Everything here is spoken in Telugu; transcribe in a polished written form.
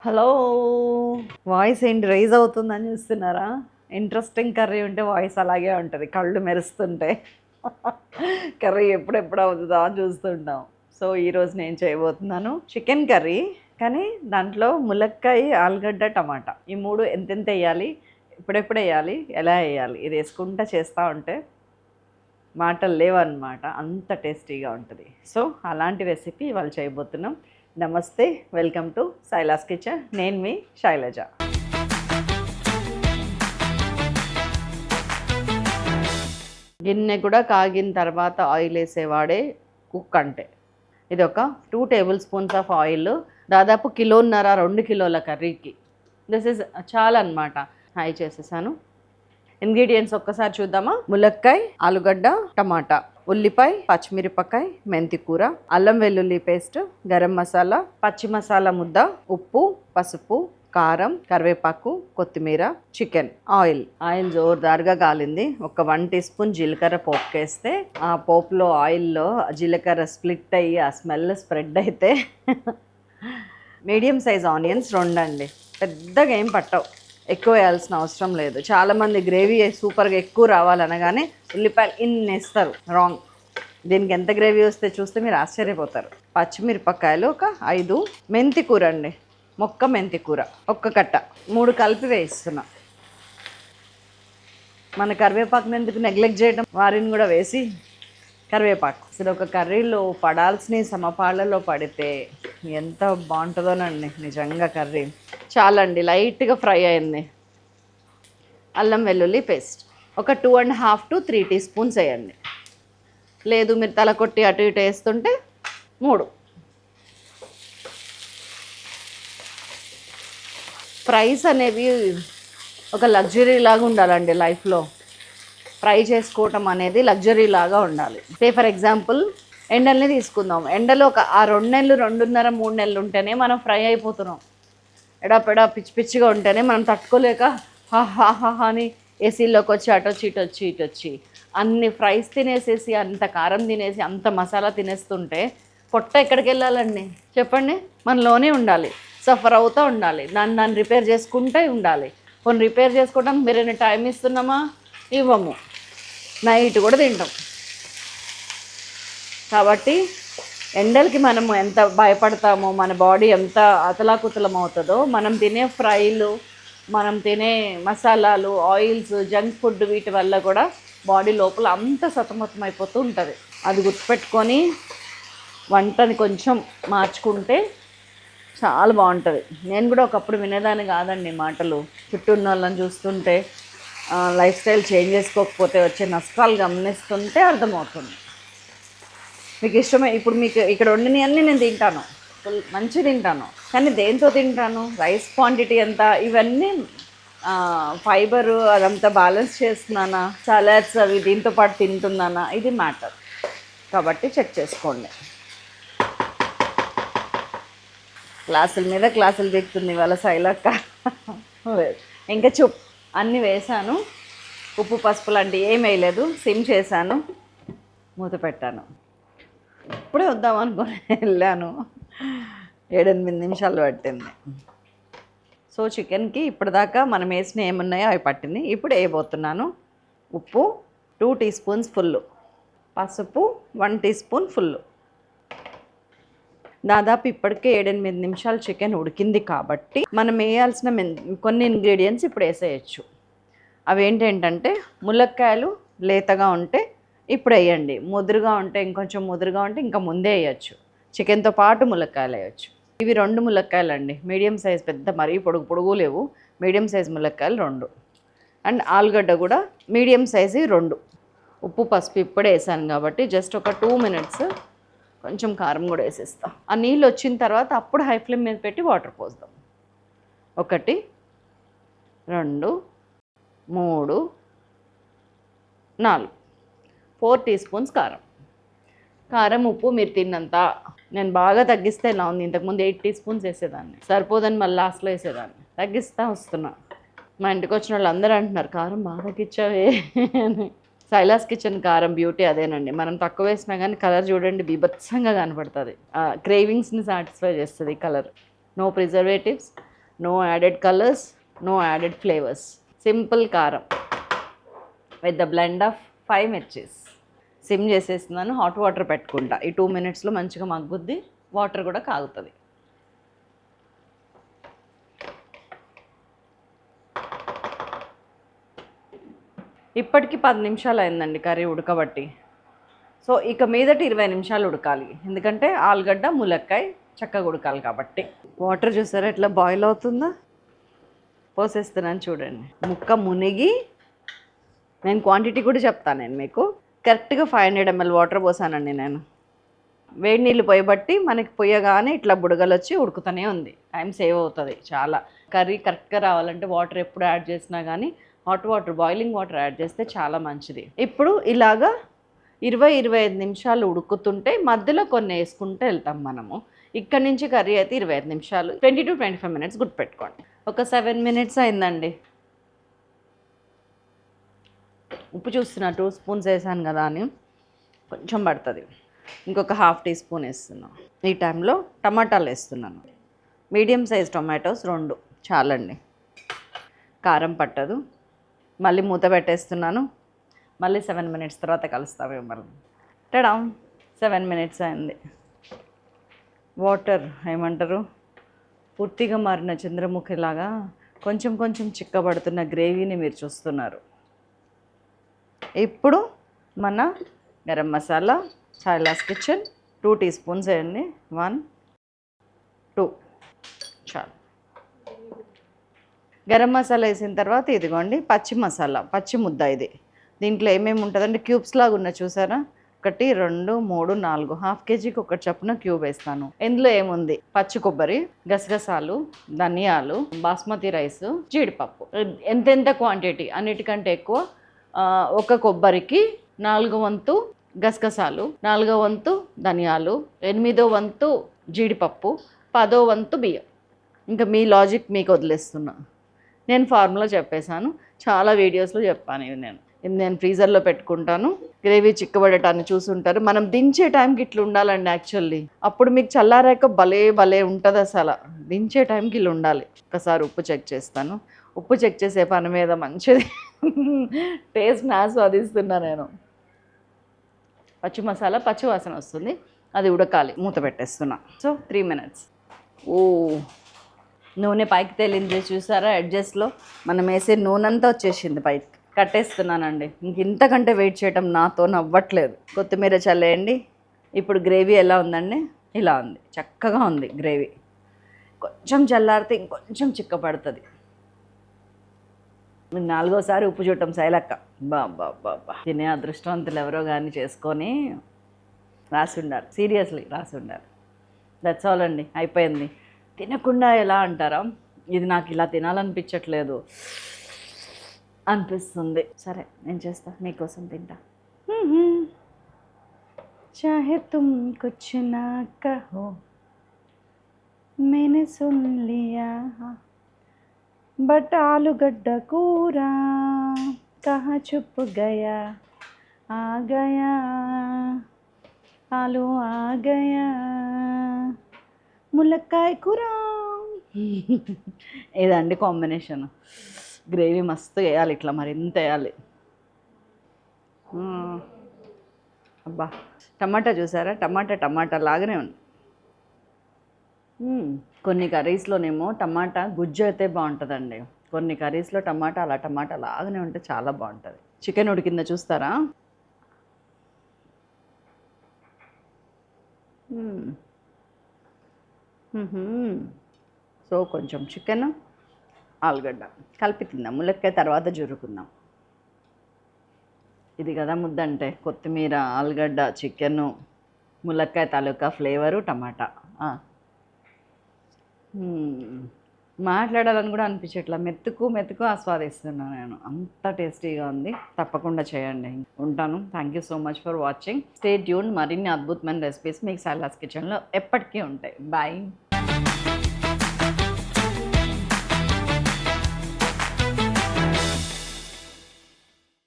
హలో వాయిస్ ఏంటి రైజ్ అవుతుందని చూస్తున్నారా? ఇంట్రెస్టింగ్ కర్రీ ఉంటే వాయిస్ అలాగే ఉంటుంది, కళ్ళు మెరుస్తుంటే. కర్రీ ఎప్పుడెప్పుడు అవుతుందా అని చూస్తుంటాం. సో ఈరోజు నేను చేయబోతున్నాను చికెన్ కర్రీ, కానీ దాంట్లో ములక్కాయ, ఆలుగడ్డ, టమాటా ఈ మూడు ఎంతెంత వేయాలి, ఎప్పుడెప్పుడు వేయాలి, ఎలా వేయాలి, ఇది వేసుకుంటా చేస్తూ ఉంటే మాటలు లేవన్నమాట, అంత టేస్టీగా ఉంటుంది. సో అలాంటి రెసిపీ ఇవాళ చేయబోతున్నాం. నమస్తే, వెల్కమ్ టు శైలాస్ కిచెన్. నేను మీ శైలజ. గిన్నె కూడా కాగిన తర్వాత ఆయిల్ వేసేవాడే కుక్ అంటే. ఇది ఒక 2 టేబుల్ స్పూన్స్ ఆఫ్ ఆయిల్, దాదాపు 1.5 కిలోల 2 కిలోల కర్రీకి. దిస్ ఇస్ చాలా అనమాట. హై చేసేసాను. ఇంగ్రీడియంట్స్ ఒక్కసారి చూద్దామా. ములక్కాయ, ఆలుగడ్డ, టమాటా, ఉల్లిపాయ, పచ్చిమిరపకాయ, మెంతికూర, అల్లం వెల్లుల్లి పేస్ట్, గరం మసాలా, పచ్చి మసాలా ముద్ద, ఉప్పు, పసుపు, కారం, కరివేపాకు, కొత్తిమీర, చికెన్. ఆయిల్ జోరుదారుగా కాలింది. ఒక 1 టీ స్పూన్ జీలకర్ర పోపుకేస్తే ఆ పోపులో ఆయిల్లో జీలకర్ర స్ప్లిట్ అయ్యి ఆ స్మెల్ స్ప్రెడ్ అయితే మీడియం సైజ్ ఆనియన్స్ 2 అండి. పెద్దగా ఏం పట్టవు, ఎక్కువ వేయాల్సిన అవసరం లేదు. చాలామంది గ్రేవీ సూపర్గా ఎక్కువ రావాలనగానే ఉల్లిపాయలు ఇన్ని వేస్తారు, రాంగ్. దీనికి ఎంత గ్రేవీ వస్తే చూస్తే మీరు ఆశ్చర్యపోతారు. పచ్చిమిరపకాయలు ఒక 5, మెంతికూర అండి, మొక్క మెంతికూర ఒక్క కట్ట, 3 కలిపి వేస్తున్నా. మన కరివేపాకుని ఎందుకు నెగ్లెక్ట్ చేయడం, వారిని కూడా వేసి కరివేపాకు. అసలు ఒక కర్రీలో పడాల్సిన సమపాళ్ళలో పడితే ఎంత బాగుంటుందోనండి నిజంగా కర్రీ. చాలండి, లైట్గా ఫ్రై అయింది. అల్లం వెల్లుల్లి పేస్ట్ ఒక 2.5 to 3 టీ స్పూన్స్ వేయండి. లేదు మీరు తల కొట్టి అటు ఇటు వేస్తుంటే 3. ఫ్రైస్ అనేవి ఒక లగ్జరీ లాగా ఉండాలండి లైఫ్లో. ఫ్రై చేసుకోవటం అనేది లగ్జరీ లాగా ఉండాలి. సే ఫర్ ఎగ్జాంపుల్ ఎండల్ని తీసుకుందాం. ఎండలో ఒక 2 నెలలు, 2.5, 3 నెలలు ఉంటేనే మనం ఫ్రై అయిపోతున్నాం. ఎడాపెడా పిచ్చి పిచ్చిగా ఉంటేనే మనం తట్టుకోలేక హాహా అని ఏసీలోకి వచ్చి అటొచ్చి ఇటొచ్చి అన్ని ఫ్రైస్ తినేసేసి, అంత కారం తినేసి, అంత మసాలా తినేస్తుంటే పొట్ట ఎక్కడికి వెళ్ళాలండి చెప్పండి? మనలోనే ఉండాలి, సఫర్ అవుతూ ఉండాలి, దాన్ని రిపేర్ చేసుకుంటే ఉండాలి. కొన్ని రిపేర్ చేసుకోవడానికి మీరు టైం ఇస్తున్నామా? ఇవ్వము. నైట్ కూడా తింటాం. కాబట్టి ఎండలకి మనము ఎంత భయపడతామో, మన బాడీ ఎంత అతలాకుతలం అవుతుందో, మనం తినే ఫ్రైలు, మనం తినే మసాలాలు, ఆయిల్స్, జంక్ ఫుడ్, వీటి వల్ల కూడా బాడీ లోపల అంత సతమతం అయిపోతూ ఉంటుంది. అది గుర్తుపెట్టుకొని వంటని కొంచెం మార్చుకుంటే చాలా బాగుంటుంది. నేను కూడా ఒకప్పుడు వినేదాన్ని కాదండి మాటలు. చుట్టూ ఉన్న వాళ్ళని చూస్తుంటే, లైఫ్ స్టైల్ చేంజ్ చేసుకోకపోతే వచ్చే నష్టాలు గమనిస్తుంటే అర్థమవుతుంది. మీకు ఇష్టమే. ఇప్పుడు మీకు ఇక్కడ వండినవన్నీ నేను తింటాను, మంచి తింటాను, కానీ దేంతో తింటాను, రైస్ క్వాంటిటీ ఎంత, ఇవన్నీ ఫైబరు అదంతా బ్యాలెన్స్ చేస్తున్నానా, సలాడ్స్ అవి దీంతో పాటు తింటున్నానా, ఇది మ్యాటర్. కాబట్టి చెక్ చేసుకోండి. క్లాసుల మీద క్లాసులు దిగుతుంది ఇవాళ శైలక్క. ఇంకా అన్నీ వేసాను. ఉప్పు పసుపు లాంటివి ఏం వేయలేదు. సిమ్ చేశాను, మూత పెట్టాను. ఇప్పుడే వద్దామనుకొని వెళ్ళాను, 7-8 నిమిషాలు పట్టింది. సో చికెన్కి ఇప్పటిదాకా మనం వేసిన ఏమున్నాయో అవి పట్టింది. ఇప్పుడు వేయబోతున్నాను. ఉప్పు 2 టీ స్పూన్స్ ఫుల్, పసుపు 1 టీ స్పూన్ ఫుల్. దాదాపు ఇప్పటికే 7-8 నిమిషాలు చికెన్ ఉడికింది కాబట్టి మనం వేయాల్సిన కొన్ని ఇంగ్రీడియంట్స్ ఇప్పుడు వేసేయచ్చు. అవి ఏంటంటే, ములక్కాయలు లేతగా ఉంటే ఇప్పుడు వేయండి, ముదురుగా ఉంటే ఇంకొంచెం ముదురుగా ఉంటే ఇంకా ముందే వేయచ్చు. చికెన్తో పాటు ములక్కాయలు వేయచ్చు. ఇవి 2 ములక్కాయలు అండి, మీడియం సైజ్, పెద్ద మరీ పొడుగు లేవు, మీడియం సైజ్ ములక్కాయలు 2. అండ్ ఆలుగడ్డ కూడా మీడియం సైజు 2. ఉప్పు పసుపు ఇప్పుడే వేసాను కాబట్టి జస్ట్ ఒక 2 minutes కొంచెం కారం కూడా వేసేస్తాం. ఆ నీళ్ళు వచ్చిన తర్వాత అప్పుడు హై ఫ్లేమ్ మీద పెట్టి వాటర్ పోస్తాం. 1, 2, 3, 4, 4 టీ స్పూన్స్ కారం ఉప్పు మీరు తిన్నంత. నేను బాగా తగ్గిస్తే ఇలా ఉంది. ఇంతకుముందు 8 టీ స్పూన్స్ వేసేదాన్ని, సరిపోదని మళ్ళీ లాస్ట్లో వేసేదాన్ని. తగ్గిస్తా వస్తున్నా. మా ఇంటికి వచ్చిన వాళ్ళు అందరూ అంటున్నారు, కారం బాగా తగ్గించావే అని. శైలాస్ కిచెన్ కారం బ్యూటీ అదేనండి. మనం తక్కువ వేసినా కానీ కలర్ చూడండి బీభత్సంగా కనపడుతుంది. క్రేవింగ్స్ని సాటిస్ఫై చేస్తుంది colour. No preservatives, no added colours, no added flavours, simple కారం విత్ ద బ్లెండ్ ఆఫ్ 5 మిర్చీస్. సిమ్ చేసేస్తున్నాను, హాట్ వాటర్ పెట్టుకుంటా. ఈ 2 మినిట్స్లో మంచిగా మగ్గుద్ది, వాటర్ కూడా కాగుతుంది. ఇప్పటికి 10 నిమిషాలు అయిందండి కర్రీ ఉడకబట్టి. సో ఇక మీదటి 20 నిమిషాలు ఉడకాలి, ఎందుకంటే ఆలుగడ్డ ములక్కాయ చక్కగా ఉడకాలి కాబట్టి. వాటర్ చూసారా ఎట్లా బాయిల్ అవుతుందో, పోసేస్తున్నాను చూడండి. ముక్క మునిగి, నేను క్వాంటిటీ కూడా చెప్తాను నేను మీకు. కరెక్ట్గా 500 ml వాటర్ పోసానండి నేను. వేడి నీళ్ళు పోయబట్టి మనకి పొయ్యగానే ఇట్లా బుడగలు వచ్చి ఉడుకుతూనే ఉంది. టైం సేవ్ అవుతుంది చాలా. కర్రీ కరెక్ట్గా రావాలంటే వాటర్ ఎప్పుడు యాడ్ చేసినా కానీ hot water, boiling water add చేస్తే చాలా మంచిది. ఇప్పుడు ఇలాగా 20-25 నిమిషాలు ఉడుకుతుంటే మధ్యలో కొన్ని వేసుకుంటూ వెళ్తాం మనము. ఇక్కడ నుంచి కర్రీ అయితే 25 నిమిషాలు, 20 to 25 minutes గుర్తుపెట్టుకోండి. ఒక 7 minutes అయిందండి. ఉప్పు చూస్తున్నా 2 స్పూన్స్ వేసాను కదా అని, కొంచెం పడుతుంది. ఇంకొక 1/2 teaspoon వేస్తున్నాను. ఈ టైంలో టమాటాలు వేస్తున్నాను. మీడియం సైజ్ టొమాటోస్ 2 చాలండి, కారం పట్టదు. మళ్ళీ మూత పెట్టేస్తున్నాను. మళ్ళీ 7 minutes తర్వాత కలుస్తాము మిమ్మల్ని. టడా, 7 minutes అయింది. వాటర్ ఏమంటారు, పూర్తిగా మారిన చంద్రముఖిలాగా కొంచెం కొంచెం చిక్కబడుతున్న గ్రేవీని మీరు చూస్తున్నారు. ఇప్పుడు మన గరం మసాలా, సాయిలాస్ కిచెన్ 2 teaspoons వేయండి. 1, 2 చాలు. గరం మసాలా వేసిన తర్వాత ఇదిగోండి పచ్చి మసాలా, పచ్చి ముద్ద. ఇది దీంట్లో ఏమేమి ఉంటుందంటే క్యూబ్స్ లాగా ఉన్న చూసారా, 1, 2, 3, 4, 1/2 kgకి ఒకటి చొప్పున క్యూబ్ వేస్తాను. ఇందులో ఏముంది, పచ్చి కొబ్బరి, గసగసాలు, ధనియాలు, బాస్మతి రైస్, జీడిపప్పు. ఎంతెంత క్వాంటిటీ అన్నిటికంటే ఎక్కువ. ఒక కొబ్బరికి 4వ వంతు గసగసాలు, 4వ వంతు ధనియాలు, 8వ వంతు జీడిపప్పు, 10వ వంతు బియ్యం. ఇంకా మీ లాజిక్ మీకు వదిలేస్తున్నా. నేను ఫార్ములా చెప్పేశాను, చాలా వీడియోస్లో చెప్పాను. ఇవి నేను ఫ్రీజర్లో పెట్టుకుంటాను. గ్రేవీ చిక్కబడటాన్ని చూసుంటారు. మనం దించే టైంకి ఇట్లా ఉండాలండి యాక్చువల్లీ. అప్పుడు మీకు చల్లారాక భలే ఉంటుంది అసలు. దించే టైంకి ఇలా ఉండాలి. ఒకసారి ఉప్పు చెక్ చేస్తాను. ఉప్పు చెక్ చేసే పని మీద మంచిది టేస్ట్ని ఆస్వాదిస్తున్నా నేను. పచ్చి మసాలా పచ్చి వాసన వస్తుంది, అది ఉడకాలి. మూత పెట్టేస్తున్నా. So 3 minutes. నూనె పైకి తేలింది చూసారా, ఎడ్జెస్లో మనం వేసే నూనె అంతా వచ్చేసింది పైకి. కట్టేస్తున్నానండి. ఇంతకంటే వెయిట్ చేయటం నాతో నవ్వట్లేదు. కొత్తిమీర చల్లేయండి. ఇప్పుడు గ్రేవీ ఎలా ఉందండి, ఇలా ఉంది, చక్కగా ఉంది గ్రేవీ. కొంచెం చల్లారితే ఇంకొంచెం చిక్కపడుతుంది. 4వసారి ఉప్పు చూడటం శైలక్క. బాబా తినే అదృష్టవంతులు ఎవరో కానీ చేసుకొని రాసి ఉండాలి, సీరియస్లీ రాసి ఉండాలి. దట్స్ ఆల్ అండి, అయిపోయింది. తినకుండా ఎలా అంటారా, ఇది నాకు ఇలా తినాలనిపించట్లేదు అనిపిస్తుంది. సరే నేను చేస్తా, మీకోసం తింటా. చాహే తుమ్ కుచ్ నా కహో मैंने सुन लिया बट आलूगड्ढ కూర कहाँ छुप गया आ गया आलू आ गया ములక్కాయ కూర. ఇదండి కాంబినేషన్. గ్రేవీ మస్తు వేయాలి, ఇట్లా మరి ఇంత వేయాలి. అబ్బా, టమాటా చూసారా, టమాటా లాగానే ఉంది. కొన్ని కర్రీస్లోనేమో టమాటా గుజ్జు అయితే బాగుంటుందండి. కొన్ని కర్రీస్లో టమాటా లాగానే ఉంటే చాలా బాగుంటుంది. చికెన్ ఉడికిందా చూస్తారా. సో కొంచెం చికెన్, ఆలుగడ్డ కలిపి తిందాం. ములక్కాయ తర్వాత జురుకుందాం. ఇది కదా ముద్ద అంటే, కొత్తిమీర, ఆలుగడ్డ, చికెను, ములక్కాయ తాలూకా ఫ్లేవరు, టమాటా. మాట్లాడాలని కూడా అనిపించట్లా, మెతుకు ఆస్వాదిస్తున్నాను నేను. అంత టేస్టీగా ఉంది. తప్పకుండా చేయండి. ఉంటాను. Thank you so much for watching. Stay tune. మరిన్ని అద్భుతమైన రెసిపీస్ మీకు సాయిలాస్ కిచెన్లో ఎప్పటికీ ఉంటాయి. బాయ్.